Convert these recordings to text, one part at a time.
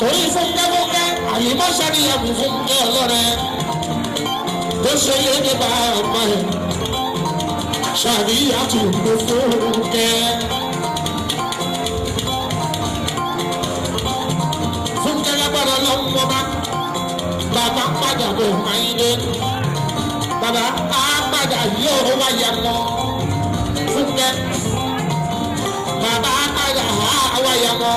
torí fúnkẹ́ àyèmọ́sárì ẹ̀kú fúnkẹ́ ọlọ́rẹ́ tó ṣe léde bá ọmọ ẹ̀ ṣàríyá tó gbé fúnkẹ́. Fúnkẹ́ lágbára lọ́wọ́ bàbá padà bò máyé bàbá á padà yóò wáyà mọ́ Fúnkẹ́ bàbá á padà wáyà mọ́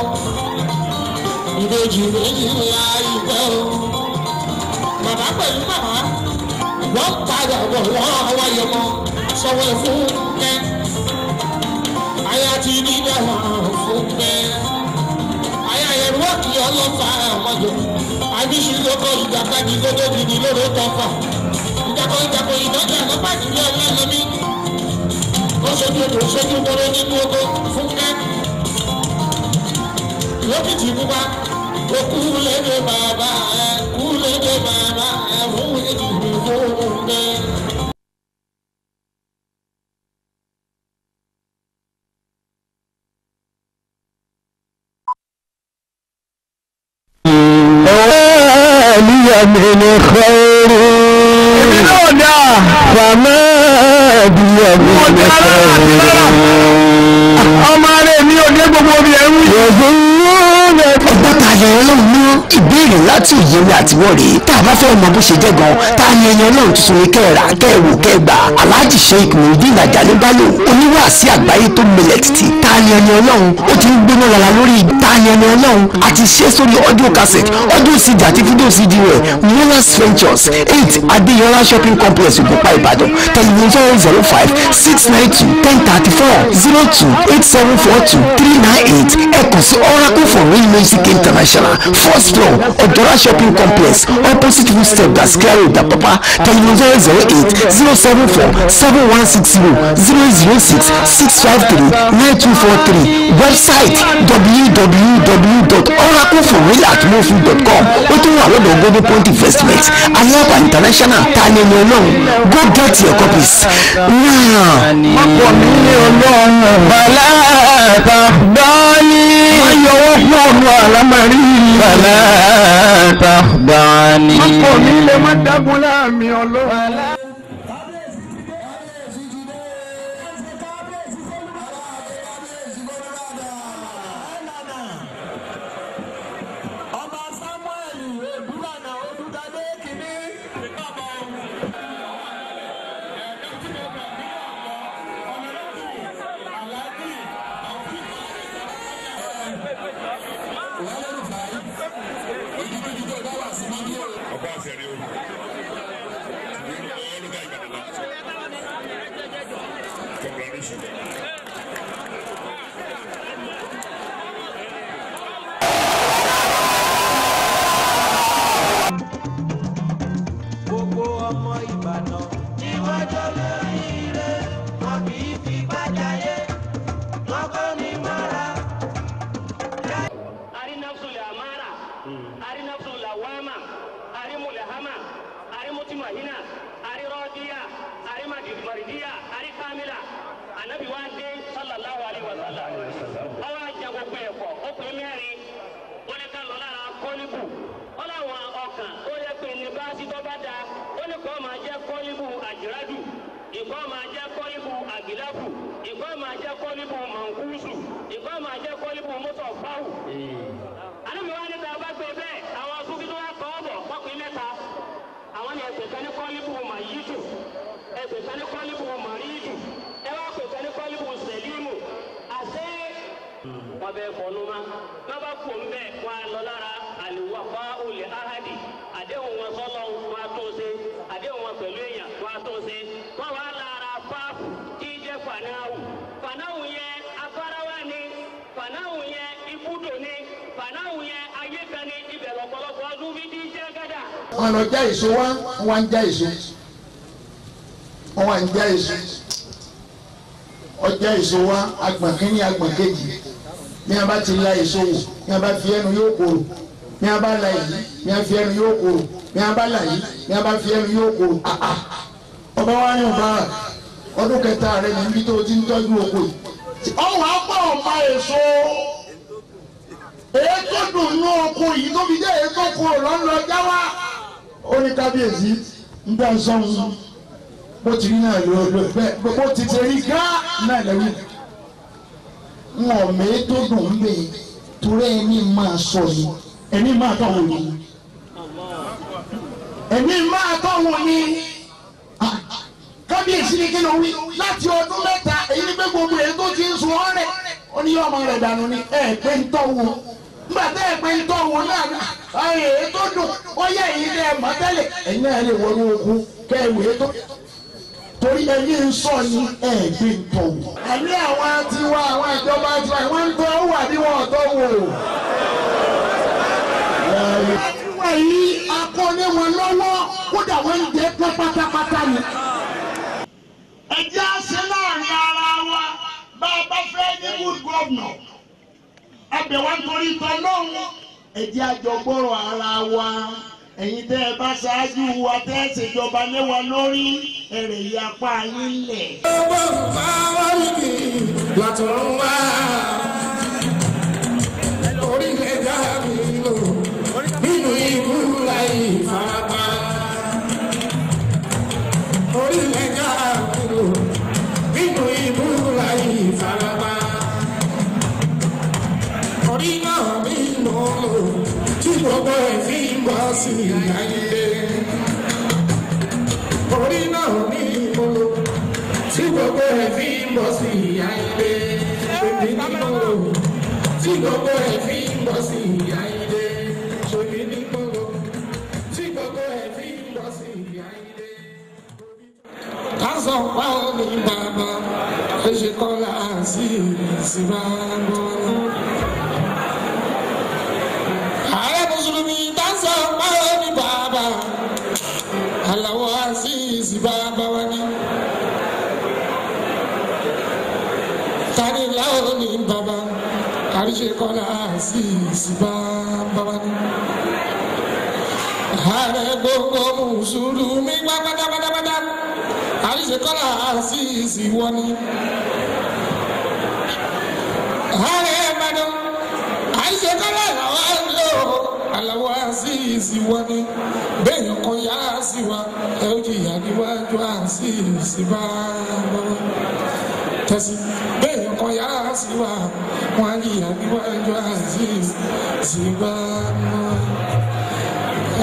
ìbejì méjì ńlá ìfẹ́ o bàbá pẹ̀lú màmá wọ́n padà bọ̀ wọ́n wáyà mọ́ sọ̀wọ́ Fúnkẹ́ àyà ti ní bẹ́ẹ̀ Fúnkẹ́ àyà yẹn wọ́n kì í ọlọ́fà àmọ́jọ àbíṣu lóko ìjàkadì gbogbo gidi lóró tọ́fà ìjàkọ̀ ìdọ́jà lọ́pàá ìdílé ọlọ́lọ́mí ó ṣojú gbọ́dọ̀ nínú oko Fúnkẹ́ lókìtì pupa ó kú lédè bàbá ẹ fún ìdìbò Fúnkẹ́. من خير فما بي من خير ọgbọ́ta ayẹyẹ ọlọ́run ní ìbéèrè láti òye mi àti wọ́ọ̀rẹ́ tá a bá fẹ́ mọ bó ṣe jẹ́ gan tá a yẹyẹ ọlọ́run tuntun ní kẹ́ẹ̀rà kẹ́ẹ̀wò kẹ́ẹ̀gbà Alhaji Sheikh Muhyiddin Ajani Bello oníwàásí àgbáyé tó milẹ̀ títì tá a yẹyẹ ọlọ́run ó ti ń gbóná lala lórí tá a yẹyẹ ọlọ́run àti ṣe sórí audio cassette audio CD àti video CD rẹ̀ Molas Ventures 8 Adéyọlá shopping complex Ògùnpá Ìbàdàn television 05-692-1034-02-8742-398 ẹ̀kọ́ sí Oracle for Real Music International first floor Odora shopping complex opposite footstep Gaskiya Road Apapa television 08-0747-160-006-653-9243 website www.oracleforreal@mofi.com ó tún wà lọ́dọ̀ Golden Point Investment Alaba International tani ẹni ọlọ́run go get your copies now. ọkọ mi ní ọlọ́run bàlá tàbí wọ́n yọwọ́ fún ọ̀nà àlámàrí bàlá tàbí ọkọ mi lè má dágun láàmì ọlọ́run. wọn lọ já èso wá ń já èso wọn wá ń já èso ọjà èso wá agbọ̀n kínní agbọ̀n kejì ní a bá ti la èso wò ní a bá fi ẹnu yóò korò ní a bá la yìí ní a fi ẹnu yóò korò ní a bá la yìí ní a bá fi ẹnu yóò korò ọba wa ní ọba ọdún kẹta rẹ níbi tó ti ń tọ́jú oko yìí ọwọ́ apá ọ̀ma èso èyí tó dùn nú oko yìí tó fi dé ètò kúrò lọ́nà jáwá. Ó ní kábíyèsí ń bá sọ́hun bó ti rí náà ló bẹ́ẹ̀ bó ti ṣe rí gán náà lẹ́wìn. Wọ́n mẹ́ tó dùn ń bẹ̀ torí ẹni máa sọ yìí ẹni máa tọ̀ wọ́n ni ẹni máa tọ̀ wọ́n ni kábíyèsí ni kí ló wí láti ọdún mẹ́ta èyí ni pé gbogbo èyí tó ti ń sun ọ́rẹ́ ó ní ọmọ rẹ̀ dànù ni ẹ pé ń tọ́ wọn nígbà tẹ́ ẹ pé ń tọ́ wọn náà èyí tó dùn ó yẹ èyí tẹ́ ẹ mọ̀ tẹ́lẹ̀ ẹ̀yin náà lè wọnú okun kẹ́ ẹ wèé tó torí ẹni ń sọ ní ẹ gbé ń tọ́ wọn. àní àwọn tiwa àwọn ìjọba tiwa wọ́n ń tọ́ wà bí wọ́n tọ́ wò. àtiwá yìí akọni wọn lọ́wọ́ kódà wọ́n ń jẹ́ pẹ́ pátápátá ni. ẹ jẹ́ àṣẹ láàrin ara wa bá a bá fẹ́ ní good governor ẹbẹ̀ wa nítorí tọ́ lọ́hùn ẹ jẹ́ àjọgbọ́rọ̀ ara wa ẹ̀yin tẹ́ ẹ bá ṣáájú wa tẹ́ ẹ ṣèjọba lé wa lórí ẹ̀rẹ̀ yìí apá yín lẹ̀. owó máa ń bí látọ̀run wá orílẹ̀-èdè mi lò nínú ìlú láì farapa orílẹ̀-èdè mi lò nínú ìlú láì farapa orí náà mi lò tí gbogbo ẹ̀ fi ń bọ́ sí ayé orí náà ní ìmọ̀lò tí gbogbo ẹ̀ fi ń bọ̀ sí ayé ṣòbí nímọ̀lò tí gbogbo ẹ̀ fi ń bọ̀ sí ayé ṣòbí nímọ̀lò tí gbogbo ẹ̀ fi ń bọ̀ sí ayé. Kásán báwo ni bàbá ẹ ṣe kọ́lá sí ìsìnbáwọ̀? Ààrẹ Mùsùlùmí kásán báwo ni bàbá aláwọ̀ àṣìṣì bàbá wa ní. Tani láwọn ní bàbá àríṣe kọ́lá àṣìṣì bàbá wa ní. Ààrẹ gbogbo Mùsùlùmí pátápátá àríṣe kọ́lá àṣìṣì wọ́n ní. Ààrẹ Ìbàdàn àríṣe kọ́lá aláwọ̀ àṣìṣì wọ́n ní. Bẹ́ẹ̀ kan yá sí wa ẹ ó jìyà níwájú àṣìṣì bàbá wa. Tẹ̀sí bẹ́ẹ̀ kan yá sí wa wọ́n á jìyà níwájú àṣìṣì bàbá wa.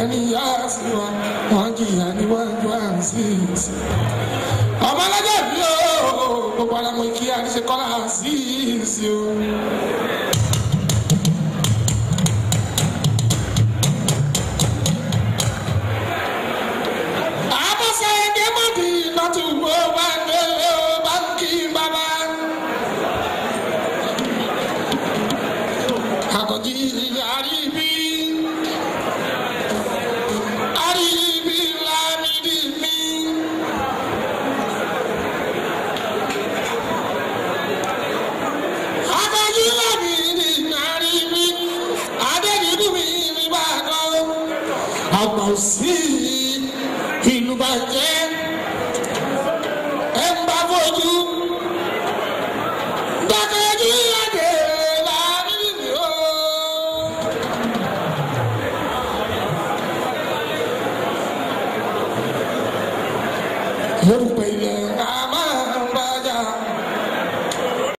Ẹni yá sí wa wọ́n á jìyà níwájú àṣìṣì. Ọmọ alájà bí o gbogbo ara mọ̀ kí àríṣe kọ́lá àṣìṣì o. Sí ìlú bàjẹ́ ẹ̀ ń bá fojú dákẹ́jú ìyàgé láàrin mi ó. Yorùbá ilẹ̀